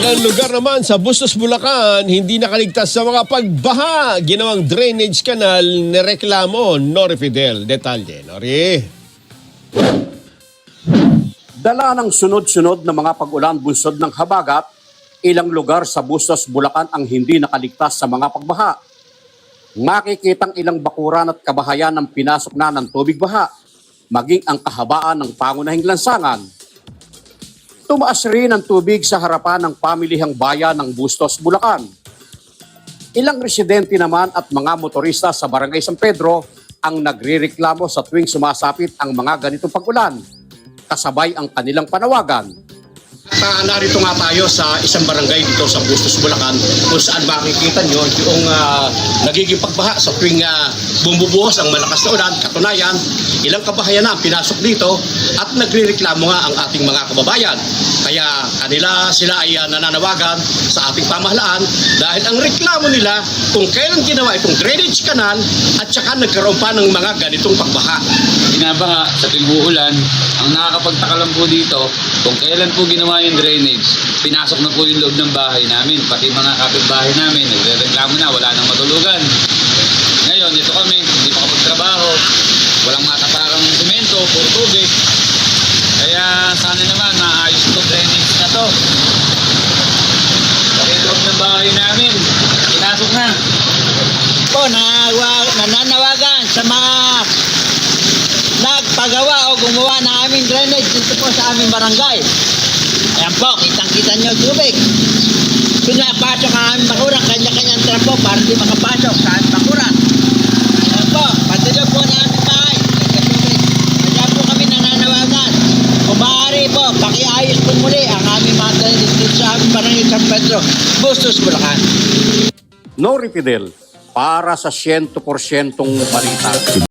Ilang lugar naman sa Bustos, Bulacan, hindi nakaligtas sa mga pagbaha. Ginawang drainage canal na reklamo. Nori Fidel. Detalye, Nori. Dala ng sunod-sunod na mga pag-ulan bunsod ng habagat, ilang lugar sa Bustos, Bulacan ang hindi nakaligtas sa mga pagbaha. Makikitang ilang bakuran at kabahayan ang pinasok na ng tubig baha, maging ang kahabaan ng pangunahing lansangan. Tumaas rin ang tubig sa harapan ng pamilihang bayan ng Bustos, Bulacan. Ilang residente naman at mga motorista sa Barangay San Pedro ang nagrereklamo sa tuwing sumasapit ang mga ganitong pag-ulan, kasabay ang kanilang panawagan. Narito nga tayo sa isang barangay dito sa Bustos, Bulacan, kung saan makikita nyo yung nagiging pagbaha sa tuwing bumubuhos ang malakas na ulan. Katunayan, ilang kabahayan na ang pinasok dito at nagrereklamo nga ang ating mga kababayan. Kaya sila ay nananawagan sa ating pamahalaan dahil ang reklamo nila kung kailan ginawa itong drainage canal at saka nagkaroon pa ng mga ganitong pagbaha. Binabaha sa tuwing uulan, ang nakakapagtaka lang po dito, kung kailan po ginawa yung drainage, pinasok na po yung loob ng bahay namin, pati mga kapitbahay namin, nagreklamo na, wala nang matulugan. Ngayon, dito kami, hindi makapagtrabaho, walang mataparang semento, puro tubig. Kaya sana naman, maayos ito drainage na to. Pati yung loob ng bahay namin, pinasok na. Po, nananawagan sa mga nagpagawa o gumawa ng aming drainage dito po sa aming barangay. Ayan po, kitang-kita nyo tubig. Pinapasok ang aming bakuran, kanya-kanyang trapo para di makapasok sa aming bakuran. Ayan po, patulog po na aming bahay. Nagkatubig. Kaya po kami nananawagan. Kung maaari po, pakiayos po muli ang aming mga drainage dito sa aming barangay San Pedro, Bustos, Bulacan. Nori Fidel, para sa 100% balita.